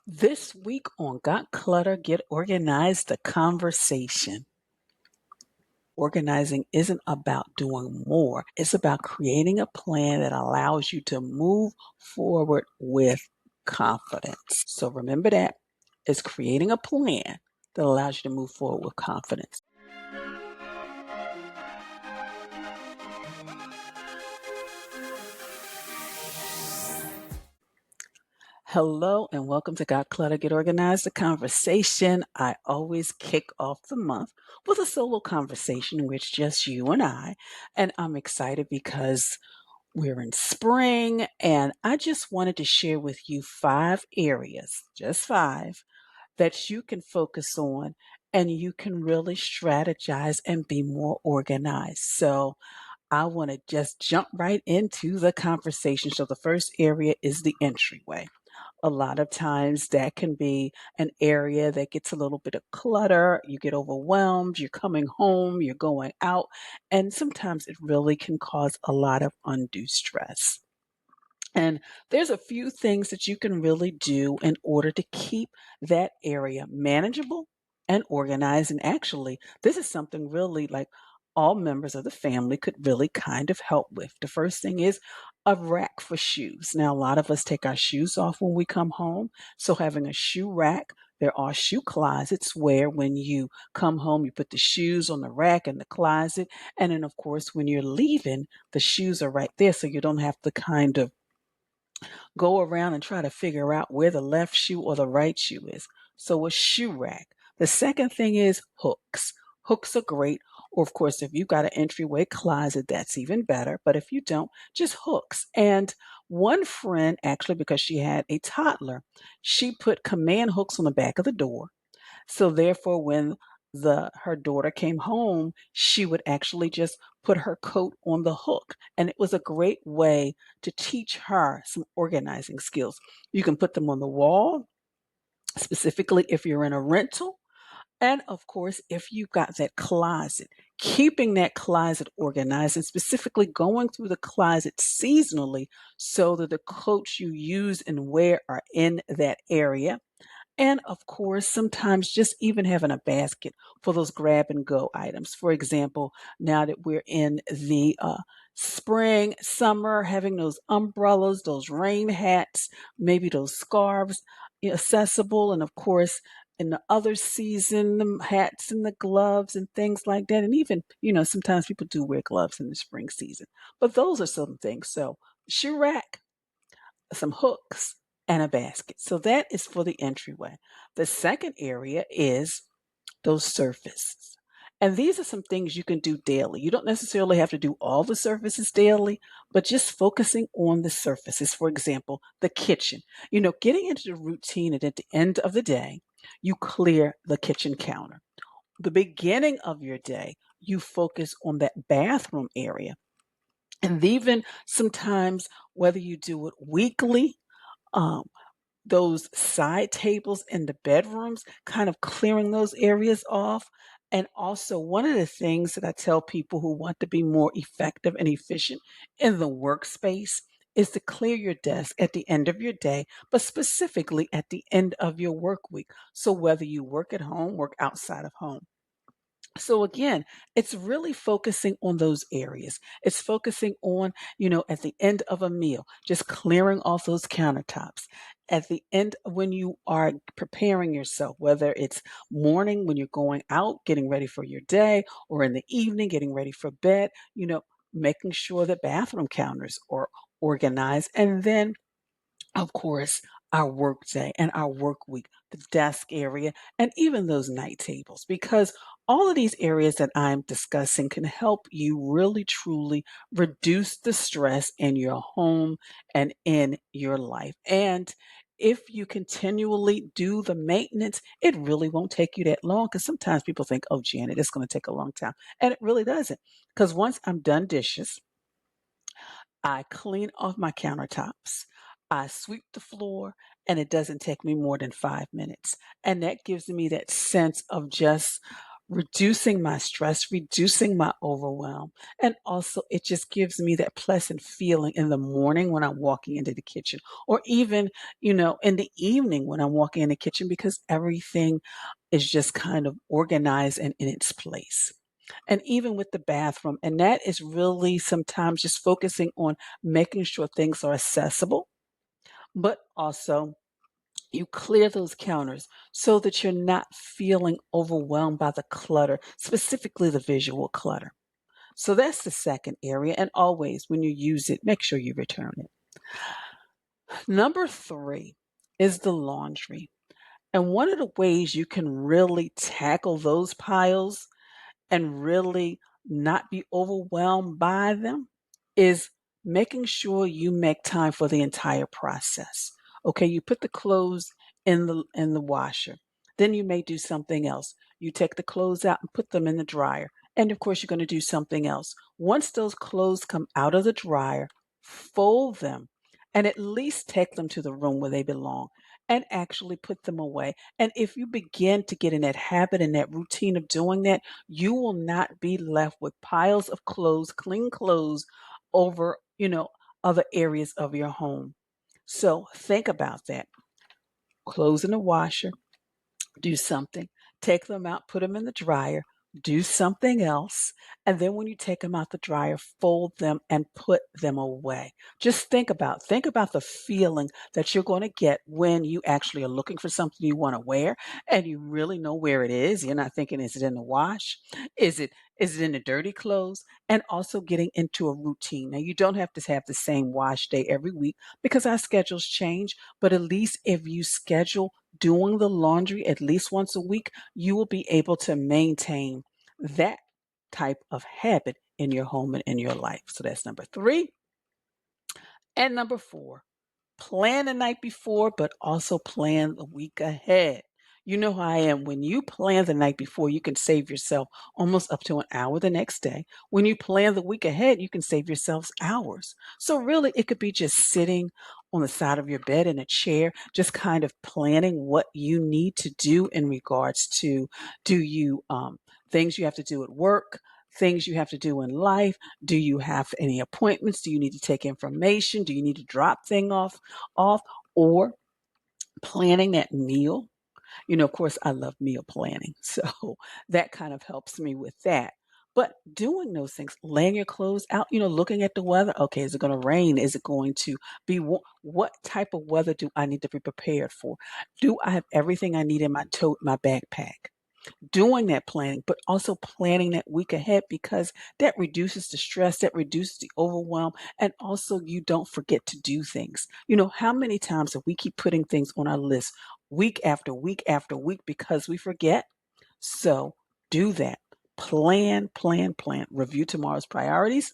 This week on Got Clutter, Get Organized, the conversation. Organizing isn't about doing more, it's about creating a plan that allows you to move forward with confidence. So remember that it's creating a plan that allows you to move forward with confidence. Hello and welcome to Got Clutter, Get Organized, the conversation. I always kick off the month with a solo conversation in which just you and I. And I'm excited because we're in spring and I just wanted to share with you 5 areas, just 5, that you can focus on and you can really strategize and be more organized. So I want to just jump right into the conversation. So the first area is the entryway. A lot of times that can be an area that gets a little bit of clutter. You get overwhelmed, you're coming home, you're going out, and sometimes it really can cause a lot of undue stress. And there's a few things that you can really do in order to keep that area manageable and organized. And actually, this is something really like all members of the family could really kind of help with. The first thing is a rack for shoes. Now, a lot of us take our shoes off when we come home. So, having a shoe rack, there are shoe closets where when you come home, you put the shoes on the rack in the closet. And then, of course, when you're leaving, the shoes are right there. So you don't have to kind of go around and try to figure out where the left shoe or the right shoe is. So a shoe rack. The second thing is hooks. Hooks are great. Or of course, if you've got an entryway closet, that's even better. But if you don't, just hooks. And one friend, actually, because she had a toddler, she put command hooks on the back of the door. So therefore, when the her daughter came home, she would actually just put her coat on the hook. And it was a great way to teach her some organizing skills. You can put them on the wall, specifically if you're in a rental. And of course, if you've got that closet, keeping that closet organized and specifically going through the closet seasonally so that the coats you use and wear are in that area, and of course, sometimes just even having a basket for those grab and go items. For example, now that we're in the spring, summer, having those umbrellas, those rain hats, maybe those scarves accessible. And of course, in the other season, the hats and the gloves and things like that. And even, sometimes people do wear gloves in the spring season. But those are some things. So, shoe rack, some hooks, and a basket. So that is for the entryway. The second area is those surfaces. And these are some things you can do daily. You don't necessarily have to do all the surfaces daily, but just focusing on the surfaces. For example, the kitchen. Getting into the routine and at the end of the day, you clear the kitchen counter. The beginning of your day, you focus on that bathroom area. And even sometimes, whether you do it weekly, um, those side tables in the bedrooms, kind of clearing those areas off. And also, one of the things that I tell people who want to be more effective and efficient in the workspace is to clear your desk at the end of your day, but specifically at the end of your work week. So, whether you work at home, work outside of home. So again, it's really focusing on those areas. It's focusing on, at the end of a meal, just clearing off those countertops. At the end, when you are preparing yourself, whether it's morning when you're going out, getting ready for your day, or in the evening, getting ready for bed, making sure that bathroom counters are organized. And then of course, our work day and our work week, the desk area, and even those night tables, because all of these areas that I'm discussing can help you really truly reduce the stress in your home and in your life. And if you continually do the maintenance, it really won't take you that long because sometimes people think, oh, Janet, it's going to take a long time. And it really doesn't. Because once I'm done dishes, I clean off my countertops. I sweep the floor, and it doesn't take me more than 5 minutes. And that gives me that sense of just reducing my stress, reducing my overwhelm. And also, it just gives me that pleasant feeling in the morning when I'm walking into the kitchen, or even, in the evening when I'm walking in the kitchen, because everything is just kind of organized and in its place. And even with the bathroom, and that is really sometimes just focusing on making sure things are accessible, but also you clear those counters so that you're not feeling overwhelmed by the clutter, specifically the visual clutter. So that's the second area. And always, when you use it, make sure you return it. Number three is the laundry. And one of the ways you can really tackle those piles and really not be overwhelmed by them is making sure you make time for the entire process. Okay, you put the clothes in the washer. Then you may do something else. You take the clothes out and put them in the dryer. And of course, you're going to do something else. Once those clothes come out of the dryer, fold them and at least take them to the room where they belong and actually put them away. And if you begin to get in that habit and that routine of doing that, you will not be left with piles of clothes, clean clothes over, other areas of your home. So think about that. Clothes in the washer, do something. Take them out, put them in the dryer, do something else. And then when you take them out the dryer, fold them and put them away. Just think about the feeling that you're going to get when you actually are looking for something you want to wear and you really know where it is. You're not thinking, is it in the wash? Is it in the dirty clothes? And also getting into a routine. Now you don't have to have the same wash day every week because our schedules change, but at least if you schedule doing the laundry at least once a week, you will be able to maintain that type of habit in your home and in your life. So that's number three. And number four, plan the night before, but also plan the week ahead. You know how I am. When you plan the night before, you can save yourself almost up to an hour the next day. When you plan the week ahead, you can save yourselves hours. So, really, it could be just sitting on the side of your bed in a chair, just kind of planning what you need to do in regards to things you have to do at work, things you have to do in life. Do you have any appointments? Do you need to take information? Do you need to drop thing off or planning that meal? Of course, I love meal planning. So that kind of helps me with that. But doing those things, laying your clothes out, looking at the weather. Okay, is it going to rain? Is it going to be what type of weather do I need to be prepared for? Do I have everything I need in my backpack? Doing that planning, but also planning that week ahead because that reduces the stress, that reduces the overwhelm, and also you don't forget to do things. How many times have we keep putting things on our list week after week after week because we forget? So do that. Plan, plan, plan. Review tomorrow's priorities,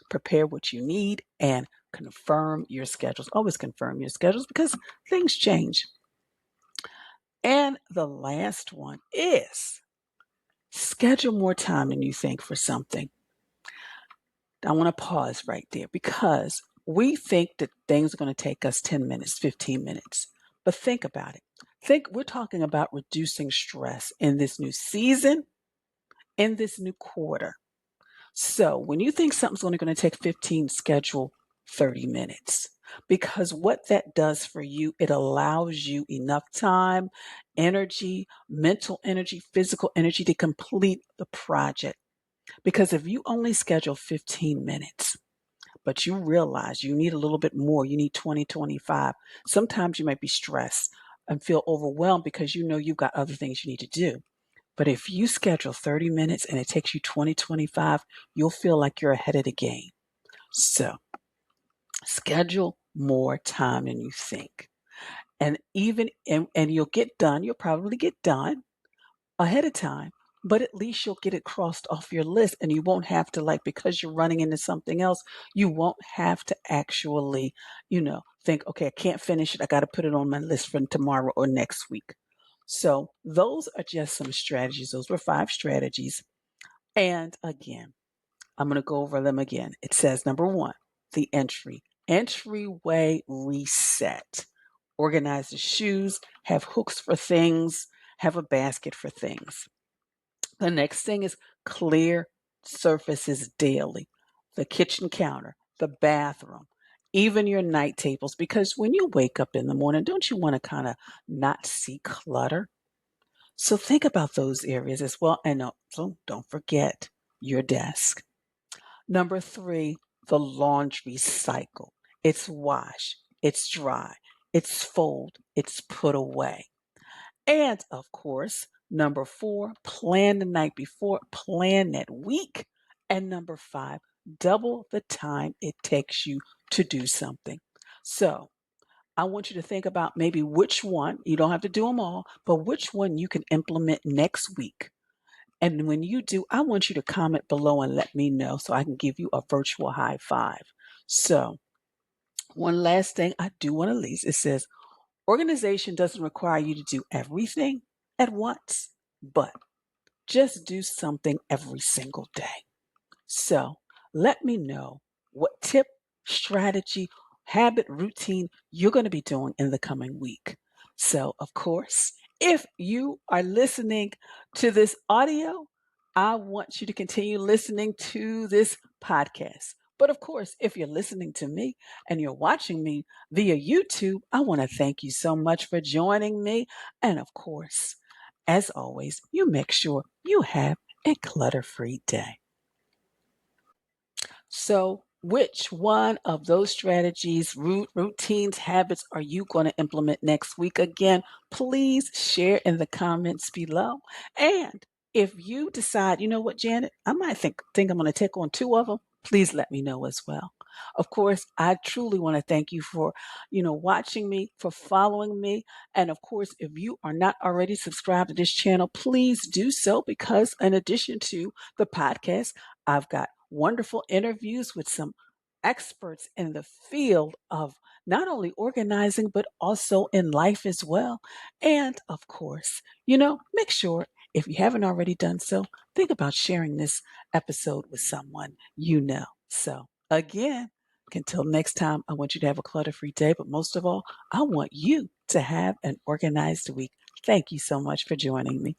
prepare what you need, and confirm your schedules. Always confirm your schedules because things change. And the last one is schedule more time than you think for something. I want to pause right there because we think that things are going to take us 10 minutes, 15 minutes. But think about it. We're talking about reducing stress in this new season, in this new quarter. So when you think something's only going to take 15, schedule 30 minutes. Because what that does for you, it allows you enough time, energy, mental energy, physical energy to complete the project. Because if you only schedule 15 minutes, but you realize you need a little bit more, you need 20, 25, sometimes you might be stressed and feel overwhelmed because you know you've got other things you need to do. But if you schedule 30 minutes and it takes you 20, 25, you'll feel like you're ahead of the game. So schedule more time than you think. And you'll get done, you'll probably get done ahead of time, but at least you'll get it crossed off your list and you won't have to because you're running into something else, you won't have to actually, think, okay, I can't finish it. I got to put it on my list for tomorrow or next week. So those are just some strategies. Those were 5 strategies. And again, I'm going to go over them again. It says number 1, the entryway reset. Organize the shoes, have hooks for things, have a basket for things. The next thing is clear surfaces daily, the kitchen counter, the bathroom, even your night tables. Because when you wake up in the morning, don't you want to kind of not see clutter? So think about those areas as well. And also, don't forget your desk. Number three, the laundry cycle. It's wash, it's dry, it's fold, it's put away. And of course, number four, plan the night before, plan that week. And number five, double the time it takes you to do something. So I want you to think about maybe which one, you don't have to do them all, but which one you can implement next week. And when you do, I want you to comment below and let me know so I can give you a virtual high five. So, one last thing I do want to leave it says, organization doesn't require you to do everything at once, but just do something every single day. So let me know what tip, strategy, habit, routine you're going to be doing in the coming week. So, of course, if you are listening to this audio, I want you to continue listening to this podcast. But of course, if you're listening to me and you're watching me via YouTube, I want to thank you so much for joining me. And of course, as always, you make sure you have a clutter free day. So, which one of those strategies, routines, habits are you going to implement next week? Again, please share in the comments below. And if you decide, you know what, Janet, I might think I'm going to take on two of them, please let me know as well. Of course, I truly want to thank you for, watching me, for following me. And of course, if you are not already subscribed to this channel, please do so because in addition to the podcast, I've got wonderful interviews with some experts in the field of not only organizing, but also in life as well. And of course, make sure if you haven't already done so, think about sharing this episode with someone you know. So, again, until next time, I want you to have a clutter free day, but most of all, I want you to have an organized week. Thank you so much for joining me.